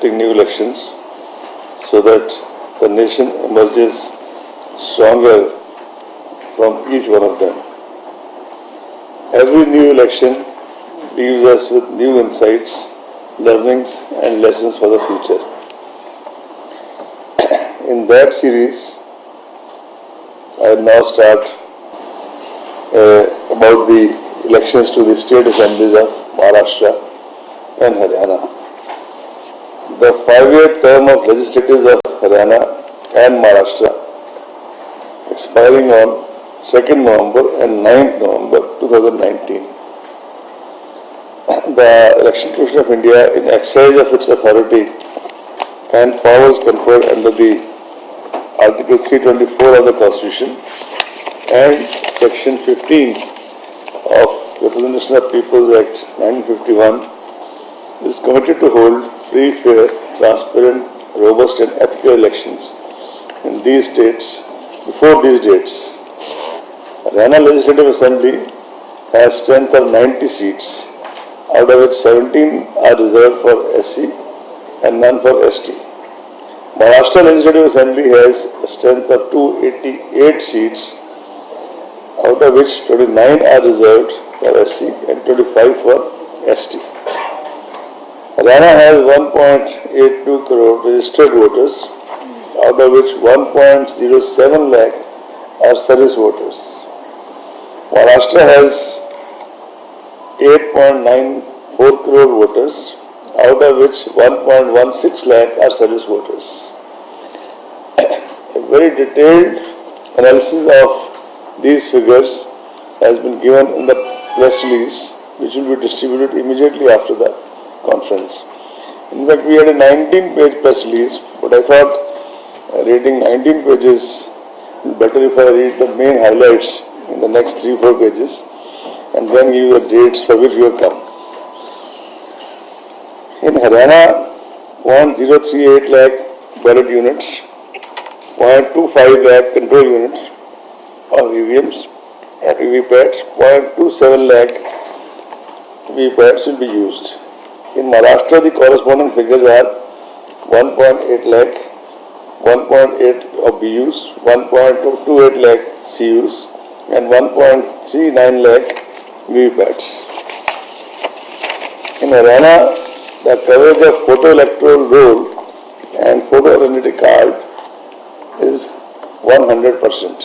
conducting new elections so that the nation emerges stronger from each one of them. Every new election leaves us with new insights, learnings and lessons for the future. In that series, I will now start about the elections to the state assemblies of Maharashtra and Haryana. The 5-year term of legislatures of Haryana and Maharashtra expiring on 2nd November and 9th November 2019. The Election Commission of India, in exercise of its authority and powers conferred under the Article 324 of the Constitution and Section 15 of Representation of Peoples Act 1951, is committed to hold free, fair, transparent, robust and ethical elections in these states before these dates. Haryana Legislative Assembly has strength of 90 seats, out of which 17 are reserved for SC and none for ST. Maharashtra Legislative Assembly has a strength of 288 seats, out of which 29 are reserved for SC and 25 for ST. Haryana has 1.82 crore registered voters, out of which 1.07 lakh are service voters. Maharashtra has 8.94 crore voters, out of which 1.16 lakh are service voters. A very detailed analysis of these figures has been given in the press release, which will be distributed immediately after the conference. In fact, we had a 19-page press release, but I thought reading 19 pages better if I read the main highlights in the next 3-4 pages and then give you the dates for which we have come. In Haryana, 0.038 lakh ballot units, 0.25 lakh control units or EVMs and VVPATs, 0.27 lakh VVPATs will be used. In Maharashtra, the corresponding figures are 1.8 lakh, 1.8 of BUs, 1.28 lakh CUs and 1.39 lakh VVPATs. In Haryana, the coverage of photo electoral roll and photo identity card is 100%.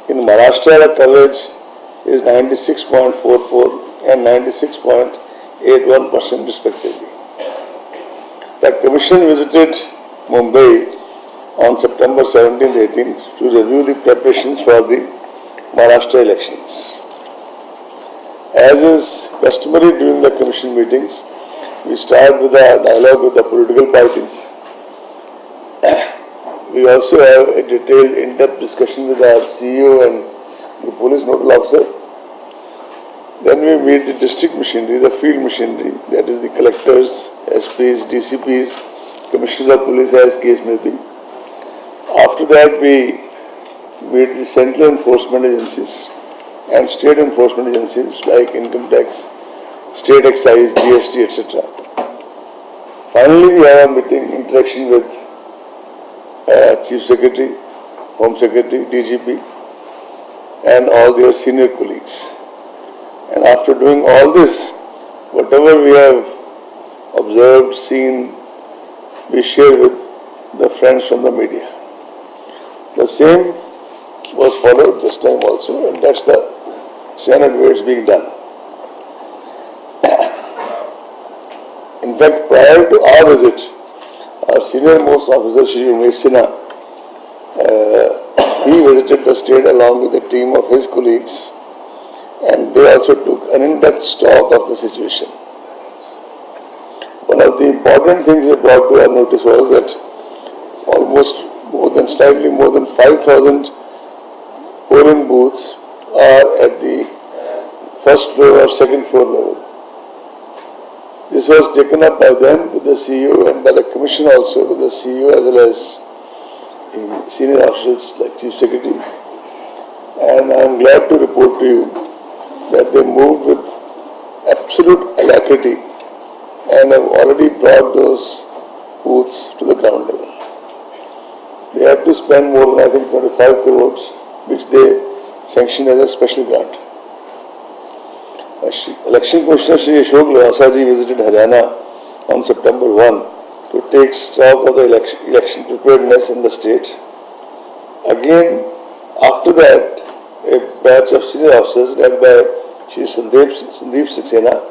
In Maharashtra, the coverage is 96.44 and 96.81% respectively. The Commission visited Mumbai on September 17th-18th to review the preparations for the Maharashtra elections. As is customary during the Commission meetings, we start with a dialogue with the political parties. We also have a detailed, in-depth discussion with our CEO and the police nodal officer. Then we meet the district machinery, the field machinery, that is the collectors, SPs, DCPs, commissioners of police as case may be. After that we meet the central enforcement agencies and state enforcement agencies like income tax, state excise, GST, etc. Finally, we have a meeting, interaction with Chief Secretary, Home Secretary, DGP and all their senior colleagues. And after doing all this, whatever we have observed, seen, we share with the friends from the media. The same was followed this time also, and that's the standard way it's being done. In fact, prior to our visit, our senior most officer, Shri Umesh Sinha, he visited the state along with a team of his colleagues, and they also took an in-depth stock of the situation. One of the important things they brought to our notice was that slightly more than 5,000 polling booths are at the first floor or second floor level. This was taken up by them with the CEO and by the Commission also, with the CEO as well as the senior officials like Chief Secretary. And I am glad to report to you that they moved with absolute alacrity and have already brought those booths to the ground level. They had to spend more than, I think, 25 crores, which they sanctioned as a special grant. Election Commissioner Shri Ashok Lavasa ji visited Haryana on September 1 to take stock of the election preparedness in the state. Again, after that, a batch of senior officers led by Shri Sandeep Saxena,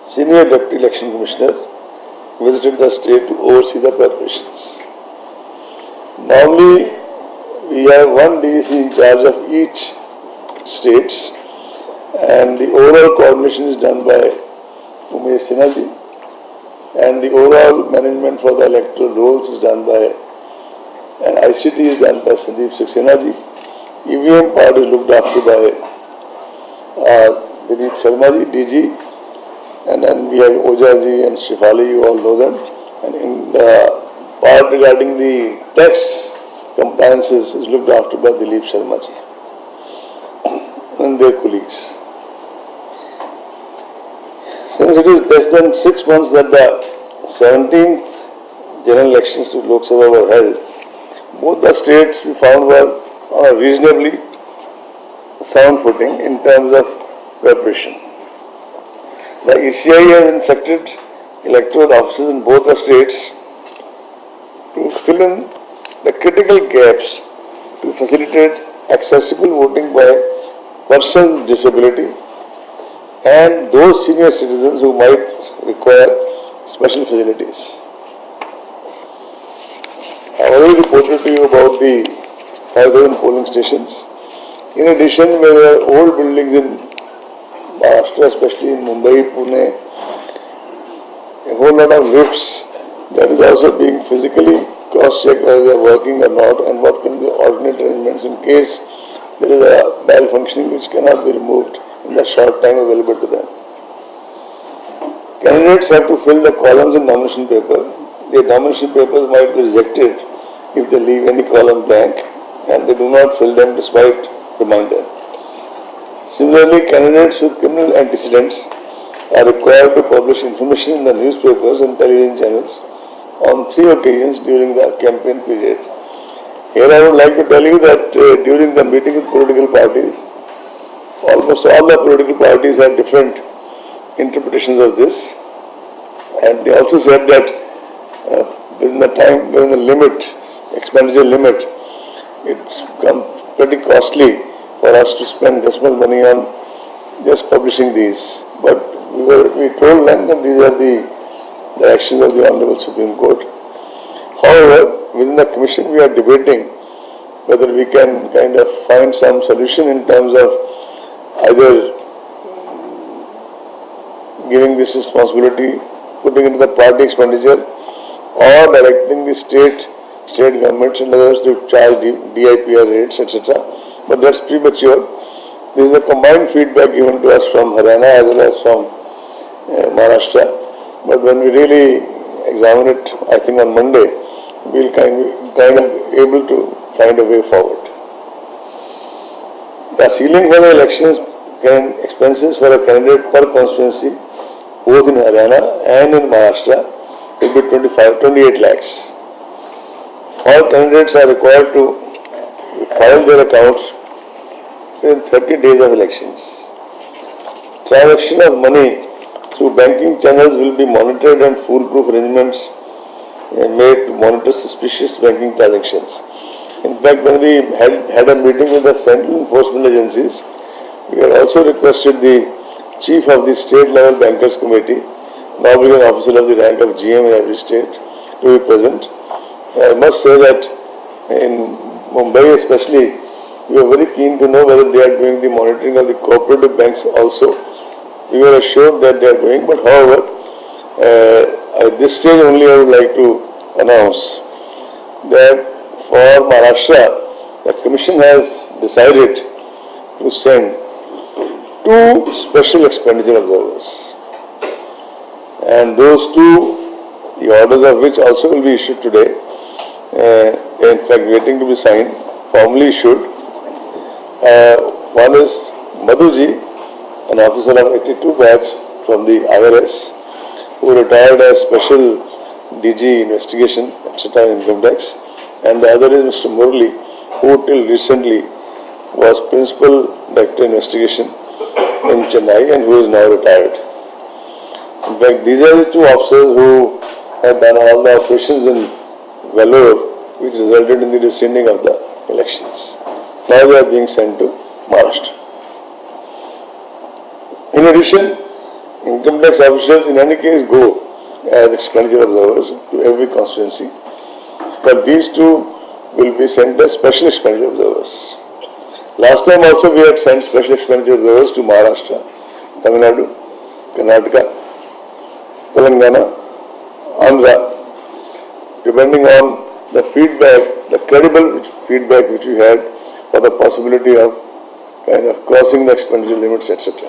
Senior Deputy Election Commissioner, visited the state to oversee the preparations. Normally, we have one DEC in charge of each state, and the overall coordination is done by Umesh Sinha ji, and the overall management for the electoral rolls is done by, and ICT is done by Sandeep Saxena ji. EVM part is looked after by Dilip Sharma ji, DG, and then we have Oja ji and Shrifali, you all know them. And in the part regarding the tax compliances is looked after by Dilip Sharma ji and their colleagues. Since it is less than 6 months that the 17th general elections to Lok Sabha were held, both the states we found were on a reasonably sound footing in terms of preparation. The ECI has instructed electoral officers in both the states to fill in the critical gaps to facilitate accessible voting by persons with disability and those senior citizens who might require special facilities. I already reported to you about the 5,000 polling stations. In addition, there are old buildings in Maharashtra, especially in Mumbai, Pune, a whole lot of lifts that is also being physically cross-checked whether they are working or not, and what can be the alternate arrangements in case there is a malfunctioning which cannot be removed in the short time available to them. Candidates have to fill the columns in nomination paper. Their nomination papers might be rejected if they leave any column blank, and they do not fill them despite reminder. Similarly, candidates with criminal antecedents are required to publish information in the newspapers and television channels on 3 occasions during the campaign period. Here I would like to tell you that during the meeting with political parties, almost all the political parties had different interpretations of this, and they also said that within the limit, expenditure limit, it's become pretty costly for us to spend this much money on just publishing these. But we told them that these are the actions of the Honorable Supreme Court. However, within the Commission we are debating whether we can kind of find some solution in terms of either giving this responsibility, putting into the party expenditure, or directing the state governments and others to charge DIPR rates, etc. But that's premature. This is a combined feedback given to us from Haryana as well as from Maharashtra. But when we really examine it, I think on Monday, we'll kind of able to find a way forward. The ceiling for the elections expenses for a candidate per constituency, both in Haryana and in Maharashtra, will be 28 lakhs. All candidates are required to file their accounts within 30 days of elections. Transaction of money through banking channels will be monitored and foolproof arrangements made to monitor suspicious banking transactions. In fact, when we had a meeting with the central enforcement agencies, we had also requested the chief of the state level bankers committee, normally an officer of the rank of GM in every state, to be present. I must say that in Mumbai especially, we are very keen to know whether they are doing the monitoring of the cooperative banks also. We were assured that they are doing, but however, at this stage only I would like to announce that for Maharashtra, the Commission has decided to send 2 special expenditure observers. And those 2, the orders of which also will be issued today, in fact waiting to be signed, formally issued. One is Madhuji, an officer of 82 batch from the IRS, who retired as Special DG Investigation, etc. Income Tax, and the other is Mr. Murali, who till recently was Principal Director Investigation in Chennai and who is now retired. In fact, these are the two officers who have done all the operations in Vellore, which resulted in the rescinding of the elections. Now they are being sent to Maharashtra. In addition, income tax officials in any case go as expenditure observers to every constituency, but these two will be sent as special expenditure observers. Last time also we had sent special expenditure observers to Maharashtra, Tamil Nadu, Karnataka, Telangana, Andhra, depending on the feedback, the credible feedback which we had for the possibility of kind of crossing the expenditure limits, etc.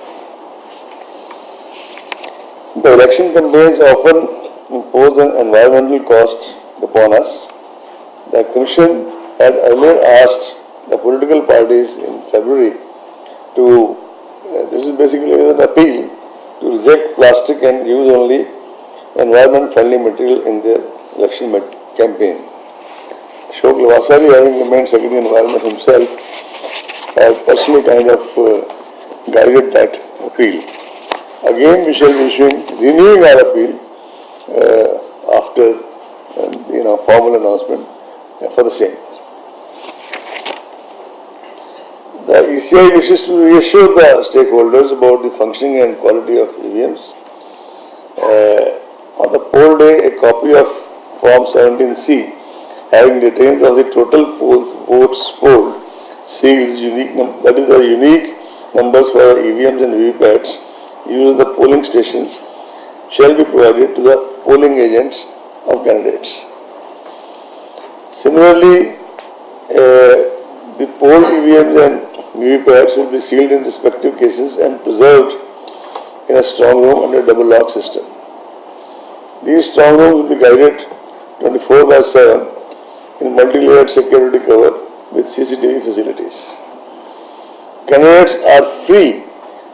The election campaigns often impose an environmental cost upon us. The Commission had earlier asked the political parties in February to, this is basically an appeal, to reject plastic and use only environment-friendly material in their election campaign. Ashok Lavasari, having remained Secretary Environment himself, has personally kind of guided that appeal. Again, we shall be renewing our appeal after formal announcement for the same. The ECI wishes to reassure the stakeholders about the functioning and quality of EVMs. On the poll day, a copy of Form 17C having details of the total votes polled, seals, that is the unique numbers for EVMs and VVPATs used in the polling stations, shall be provided to the polling agents of candidates. Similarly, the polled EVMs and VVPATs will be sealed in respective cases and preserved in a strong room under double lock system. These strong rooms will be guided 24/7 in multi-layered security cover with CCTV facilities. Candidates are free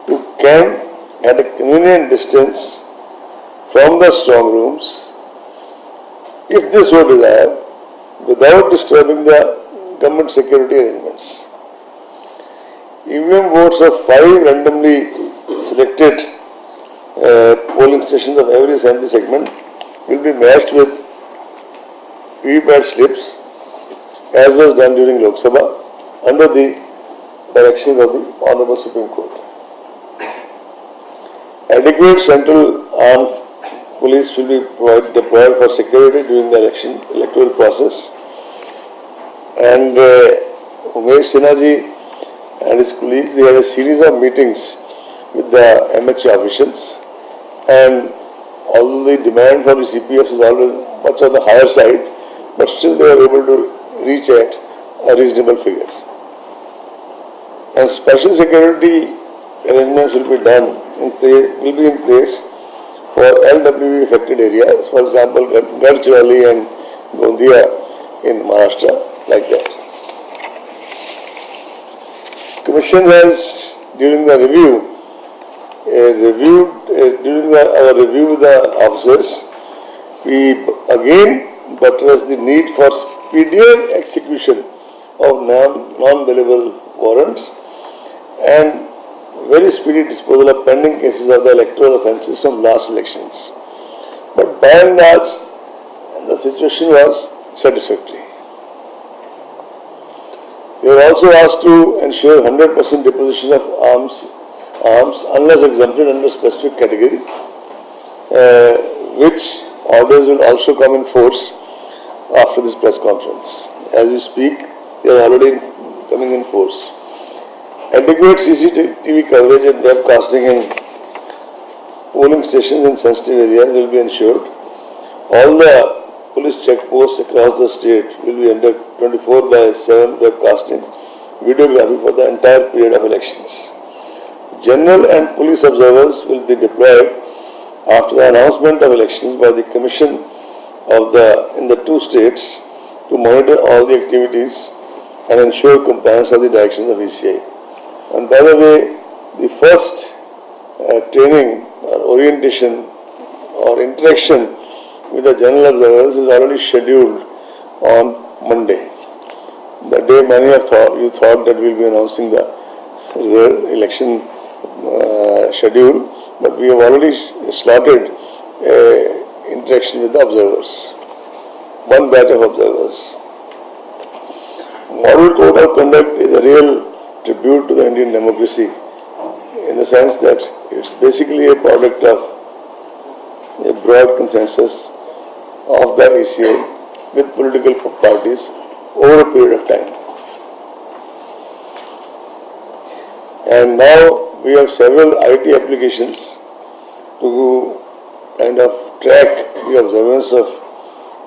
to camp at a convenient distance from the strong rooms, if they so desire, without disturbing the government security arrangements. EVM votes of 5 randomly selected polling stations of every assembly segment will be matched with VVPAT slips, as was done during Lok Sabha under the directions of the Honorable Supreme Court. Adequate central armed police will be deployed for security during the electoral process. And Umesh Sinha ji and his colleagues, they had a series of meetings with the MHA officials, and although the demand for the CPFs is always much on the higher side, but still they are able to reach at a reasonable figure. And special security arrangements will be in place for LWE affected areas, for example, Gadchirali and Gondia in Maharashtra, like that. Commission has, during the review, our review with the officers, we again buttress the need for speedier execution of non-bailable warrants and very speedy disposal of pending cases of the electoral offences from last elections. But by and large, the situation was satisfactory. They were also asked to ensure 100% deposition of arms unless exempted under specific category, which orders will also come in force after this press conference. As we speak, they are already coming in force. Adequate CCTV coverage and webcasting in polling stations in sensitive areas will be ensured. All the police checkposts across the state will be under 24/7 webcasting, videography for the entire period of elections. General and police observers will be deployed after the announcement of elections by the Commission in the two states to monitor all the activities and ensure compliance of the directions of ECI. And by the way, the first training or orientation or interaction with the general observers is already scheduled on Monday. The day many of you thought that we will be announcing the election schedule, but we have already slotted interaction with the observers, one batch of observers. Model Code of Conduct is a real tribute to the Indian democracy in the sense that it's basically a product of a broad consensus of the ECI with political parties over a period of time. And now we have several IT applications to kind of track the observance of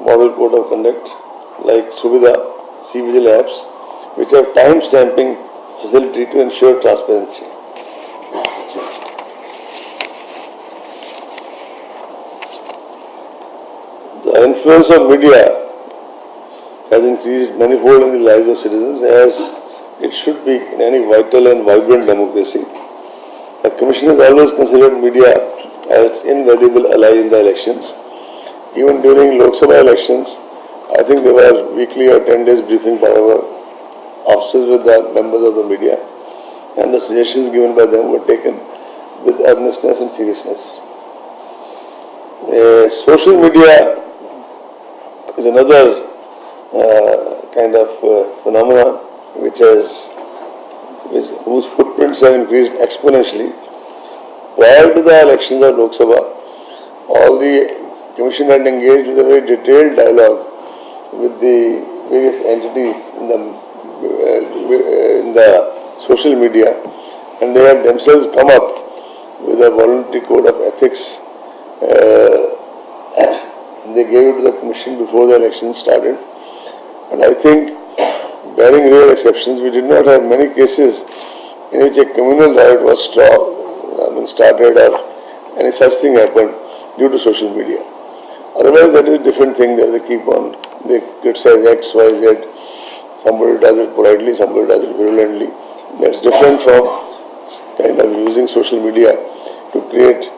Model Code of Conduct, like Suvidha, CVGIL apps, which have time-stamping facility to ensure transparency. The influence of media has increased manifold in the lives of citizens, as it should be in any vital and vibrant democracy. The Commission has always considered media as its invaluable ally in the elections. Even during Lok Sabha elections, I think there were weekly or 10 days briefing by our officers with the members of the media, and the suggestions given by them were taken with earnestness and seriousness. Social media is another kind of phenomena whose footprints have increased exponentially. Prior to the elections of Lok Sabha, all the Commission had engaged with a very detailed dialogue with the various entities in the social media, and they had themselves come up with a voluntary code of ethics. They gave it to the Commission before the elections started, and I think, barring rare exceptions, we did not have many cases in which a communal riot was started or any such thing happened due to social media. Otherwise, that is a different thing that they criticize X, Y, Z. Somebody does it politely, somebody does it virulently. That's different from kind of using social media to create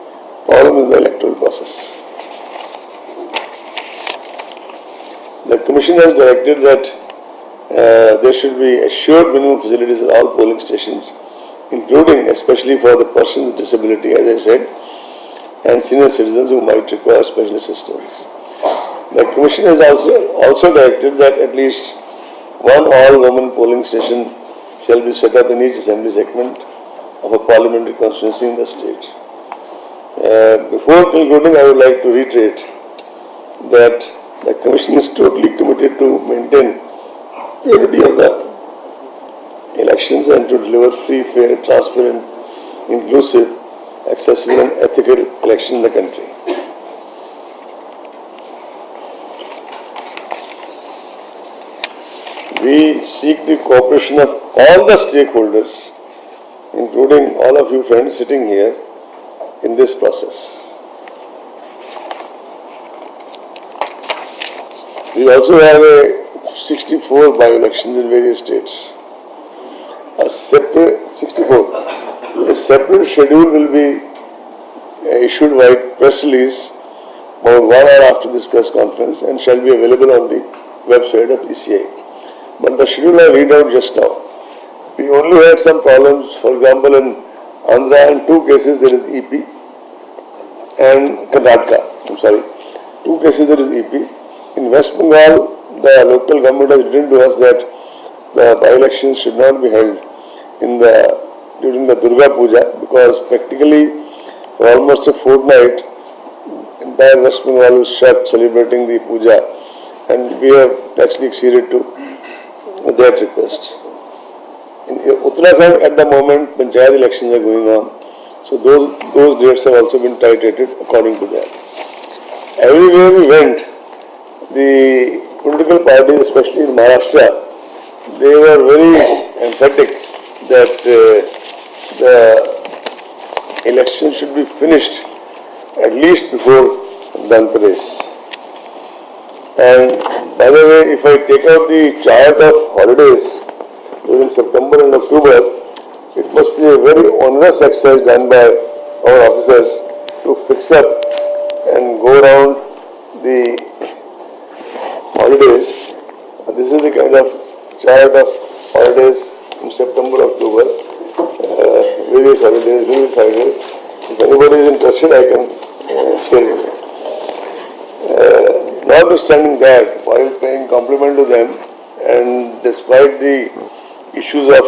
problems in the electoral process. The Commission has directed that there should be assured minimum facilities at all polling stations, including especially for the persons with disability, as I said, and senior citizens who might require special assistance. The Commission has also directed that at least one all-woman polling station shall be set up in each assembly segment of a parliamentary constituency in the state. Before concluding, I would like to reiterate that the Commission is totally committed to maintain purity of the elections and to deliver free, fair, transparent, inclusive, accessible and ethical elections in the country. We seek the cooperation of all the stakeholders, including all of you friends sitting here, in this process. We also have 64 by-elections in various states. A separate schedule will be issued by press release about 1 hour after this press conference and shall be available on the website of ECI. But the schedule I read out just now, we only had some problems. For example, in Andhra, in 2 cases there is EP, and Karnataka, 2 cases there is EP. In West Bengal, the local government has written to us that the by-elections should not be held during the Durga Puja, because practically for almost a fortnight, entire West Bengal is shut celebrating the puja, and we have actually acceded to that request. In Uttarakhand, at the moment, Panchayat elections are going on, so those dates have also been titrated according to that. Everywhere we went, the political parties, especially in Maharashtra, they were very emphatic that the election should be finished at least before Dhanteras. And by the way, if I take out the chart of holidays during September and October, it must be a very onerous exercise done by our officers to fix up and go around the holidays. This is the kind of chart of holidays in September, October, various holidays. If anybody is interested, I can share it. Notwithstanding that, while paying compliment to them, and despite the issues of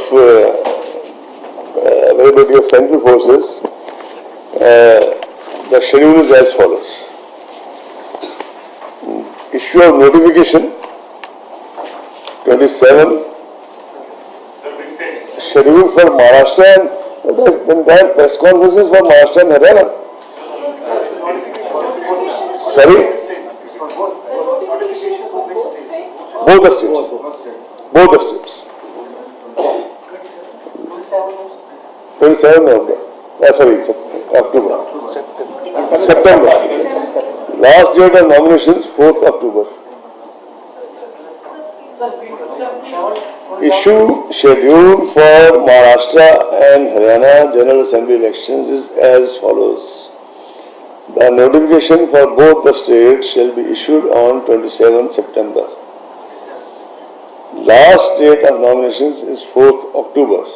availability of central forces, the schedule is as follows. Issue of notification, 27. Schedule for Maharashtra and the entire press conferences for Maharashtra and Haryana. Sorry? Both the states. Both the states. 27 November. Sorry, October. September. Last date of nominations, 4th October. Issue schedule for Maharashtra and Haryana General Assembly elections is as follows. The notification for both the states shall be issued on 27 September. Last date of nominations is 4th October.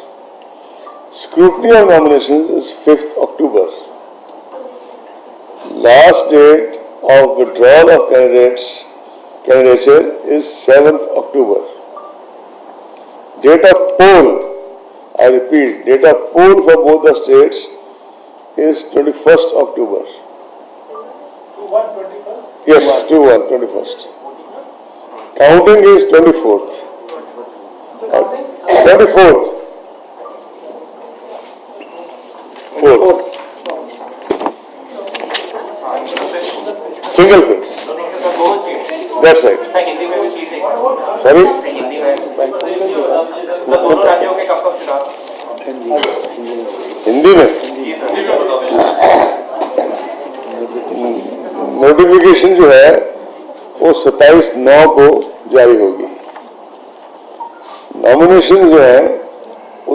Scrutiny of nominations is 5th October. Last date of withdrawal of candidature is 7th October. Date of poll, I repeat, date of poll for both the states is 21st October. 21st? Yes, 21st. Counting is 24th. 24th. 4th. Single phase. That's right. Sorry? Hindi में notification जो है वो 27/9 को जारी होगी. Nomination जो है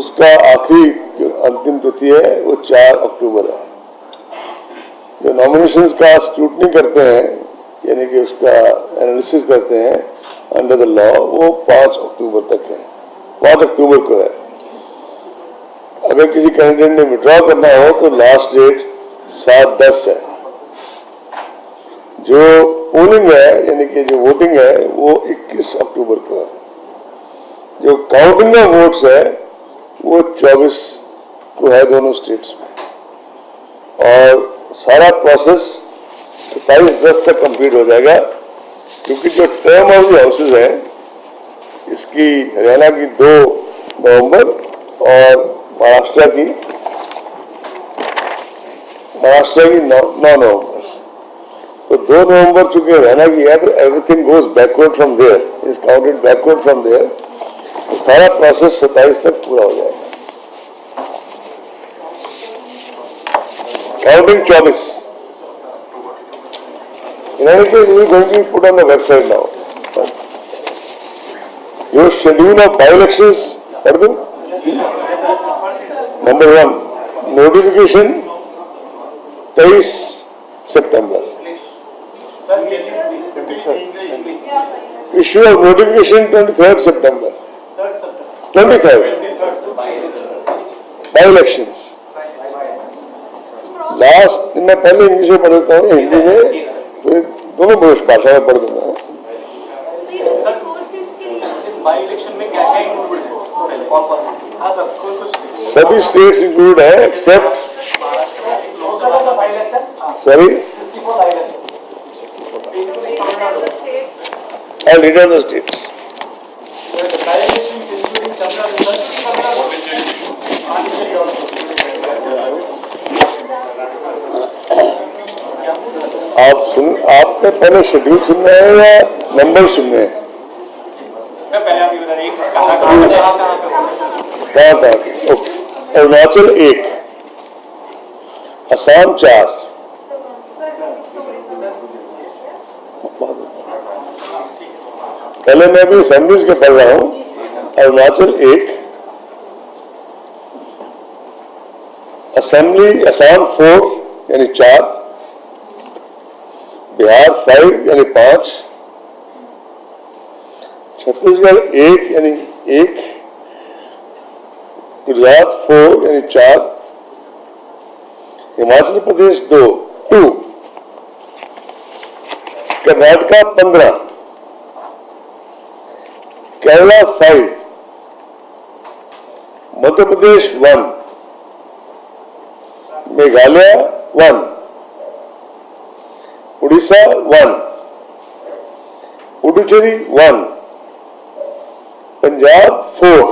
उसका आखिरी अंतिम तिथि है वो 4 अक्टूबर है. जो नॉमिनेशंस का स्क्रूटनी करते हैं यानी कि उसका एनालिसिस करते हैं अंडर द लॉ वो 5 अक्टूबर तक है. 5 अक्टूबर को है. अगर किसी कैंडिडेट ने विड्रॉ करना हो तो लास्ट डेट 7/10 है. जो पोलिंग है यानी कि जो वोटिंग है वो 21 अक्टूबर को है. जो काउंटिंग ऑफ वोट्स है वो 24 को है दोनों स्टेट्स में. और सारा प्रोसेस 27/10 तक कंप्लीट हो जाएगा. क्योंकि जो टर्म ऑफ द हाउसेज है इसकी हरियाणा की 2 नवंबर और महाराष्ट्र की 9 नवंबर. तो 2 नवंबर चूंकि हरियाणा की है तो everything goes backward from there, is counted backward from there. तो सारा प्रोसेस 27 तक पूरा हो जाएगा. Counting 24. In any case, it is going to be put on the website now. Your schedule of by-elections, pardon? Number 1, notification 23 September. Issue of notification 23rd September. 23rd. By-elections. Last मैं पहले English में पढ़ देता हूँ, हिंदी में फिर दोनों भाषा में पढ़ दूंगा. सभी स्टेट्स इंक्लूड है except sorry leader of the states. आपने पहले शेड्यूल सुनना है या नंबर सुनने हैं? कहाँ ओके. अरुणाचल 1, असम 4, पहले मैं भी असेंबलीज के पढ़ रहा हूं. अरुणाचल 1, असेंबली असम 4 यानी 4, बिहार 5 यानी 5, छत्तीसगढ़ 1 यानी 1, गुजरात 4 यानी 4, हिमाचल प्रदेश 2, कर्नाटका 15, केरला 5, मध्य प्रदेश 1, मेघालय 1, उड़ीसा 1, पुडुचेरी 1, पंजाब 4,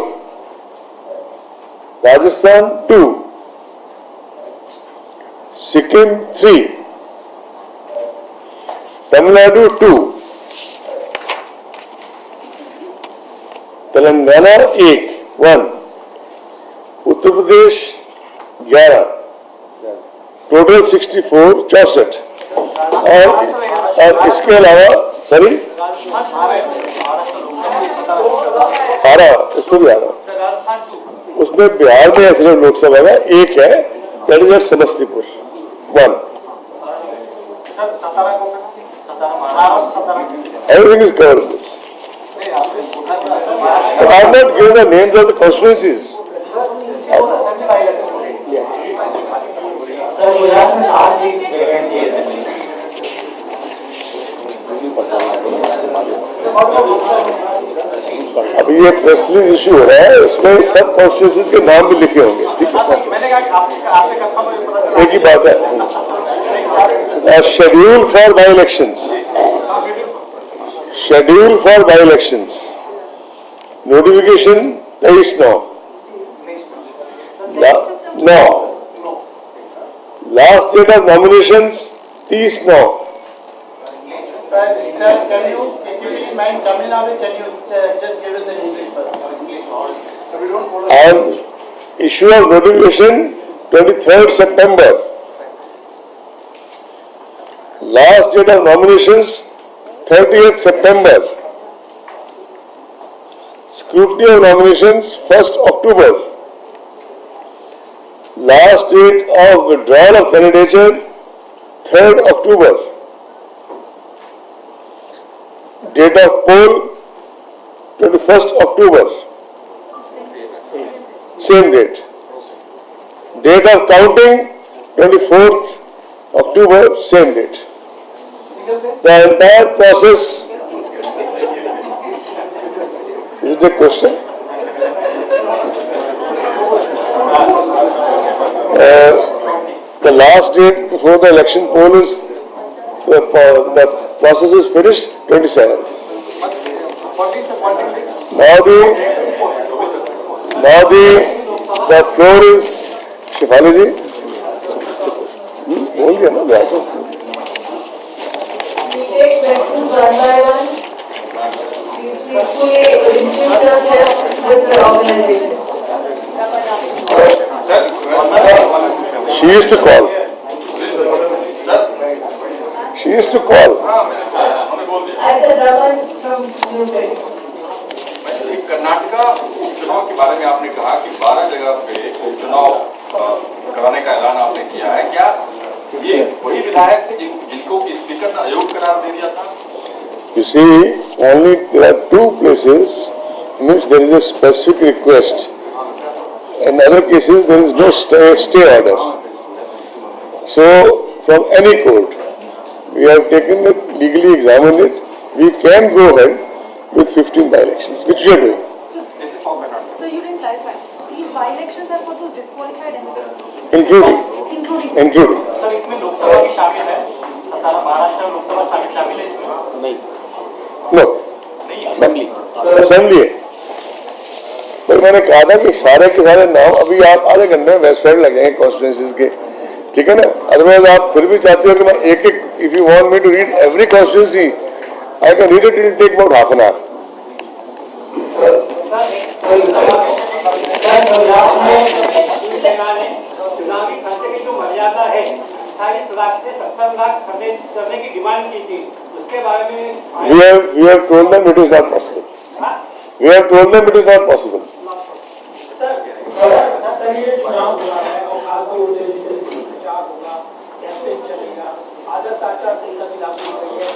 राजस्थान 2, सिक्किम 3, तमिलनाडु 2, तेलंगाना 1, उत्तर प्रदेश 11, टोटल 64, 64। और इसके अलावा सॉरी 12, इसको भी 12, उसमें बिहार में ऐसे लोकसभा का 1 है, that is at Samastipur 1। Everything is covered in this. But I am not giving the names of the constituencies. अभी ये प्रेस रिलीज इश्यू हो रहा है, उसमें सब कॉन्स्टिट्यूंसीज के नाम भी लिखे होंगे, ठीक है? एक ही बात है। Schedule for bye elections, schedule for bye elections, notification 23/9, last date of nominations 30/9। Can you mind Tamil Nadu? Can you just give us the English? And issue of notification 23rd September. Last date of nominations 30th September. Scrutiny of nominations 1st October. Last date of withdrawal of candidature 3rd October. Date of poll 21st October. Same date. Date of counting 24th October. Same date. The entire process. Is it a question? The last date before the election poll is the process is finished 27th. Now the floor is Shefali ji. बोल दिया ना व्यास। We take questions one by one. Peacefully introduce yourself with your organization. She used to call. She used to call. I said Raman from New Delhi. Karnataka उपचुनाव के बारे में आपने कहा कि 12 जगह पे उपचुनाव कराने का ऐलान आपने किया है। क्या ये वही विधायक थे जिनको स्पीकर ने अयोग्य करार दे दिया था? You see, only there are 2 places in which there is a specific request. In other cases, there is no stay order. So, from any court, we have taken it, legally examined it. We can go ahead with 15 by-elections, which we are doing. So you didn't clarify. These by-elections are for those disqualified MPs? Including. Sir इसमें लोकसभा भी शामिल है, महाराष्ट्र लोकसभा शामिल है इसमें? No. Assembly है। पर मैंने कहा था कि सारे के सारे नाम अभी आप आधे घंटे में वेबसाइट लगेंगे कॉन्स्टिट्यूंसीज के, ठीक है ना? अदरवाइज आप फिर भी चाहते हो कि मैं एक, if you want me to read every constituency, I can read it, it will take about half an hour. चुनावी खर्चे की जो मर्यादा है 28 लाख से 70 लाख करने की डिमांड की थी, उसके बारे में we have told them it is not possible. We have told them it is not possible. Sir ये चुनाव हुआ है और खासतौर से प्रचार होगा, कैंपेन चलेगा, आदर्श आचार संहिता भी लागू हो गई है,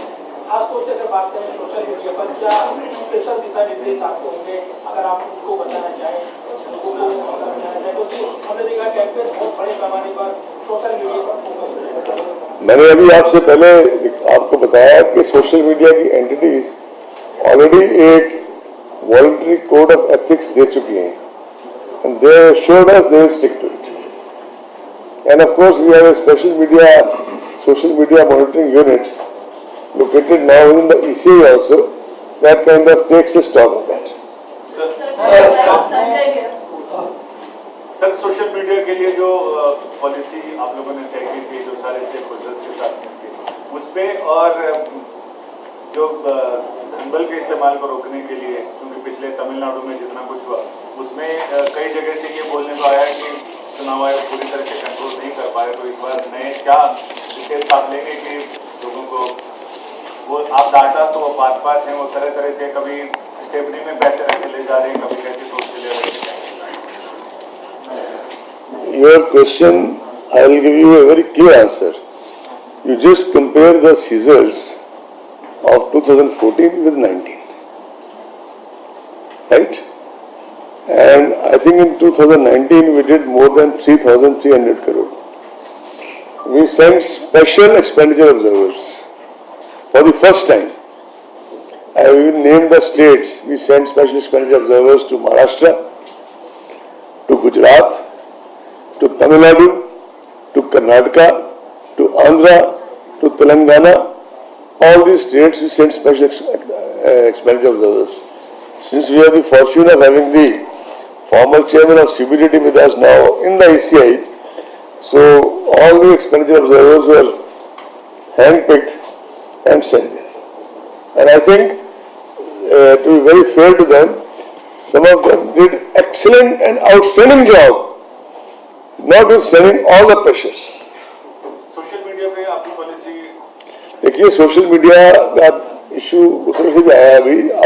खासतौर से अगर बात करें सोशल मीडिया पर, क्या स्पेशल दिशा निर्देश आपको होंगे अगर आप उसको बताना चाहें, लोगों को समझाना चाहें, क्योंकि हमने देखा कैंपेन बहुत बड़े पैमाने पर सोशल मीडिया पर फोकस। मैंने अभी आपसे पहले आपको बताया कि सोशल मीडिया की एंटिटीज ऑलरेडी एक वॉलंटरी कोड ऑफ एथिक्स दे चुकी हैं and they assured us they will stick to it. And of course we have a social media monitoring unit located now in the ECA also that kind of takes a stock of that. Sir, social media के लिए जो policy आप लोगों ने तय की थी, जो सारे स्टेक होल्डर्स के साथ में थी, उसपे और जो धनबल के इस्तेमाल को रोकने के लिए, क्योंकि पिछले तमिलनाडु में जितना कुछ हुआ, उसमें कई जगह से ये बोलने को आया कि चुनाव आयोग पूरी तरह से कंट्रोल नहीं कर पाए, तो इस बार नए क्या स्टेप्स आप लेंगे कि लोगों को वो आप डाटा तो बात हैं, वो तरह तरह से कभी स्टेपनी में पैसे रख ले जा रहे हैं, कभी कैसे सोच के ले रहे हैं? Your question, I will give you a very clear answer. You just compare the seizures of 2014 with 19, right? And I think in 2019 we did more than 3,300 crore. We sent special expenditure observers for the first time. I will name the states. We sent special expenditure observers to Maharashtra, to Gujarat, to Tamil Nadu, to Karnataka, to Andhra, to Telangana. All these states we sent special expenditure observers. Since we have the fortune of having the former chairman of CBDT with us now in the ECI, so all the expenditure observers were handpicked and sent there. And I think, to be very fair to them, some of them did excellent and outstanding job, notwithstanding all the pressures. Social media पे आपकी policy? देखिए, social media का issue उधर से भी आया अभी।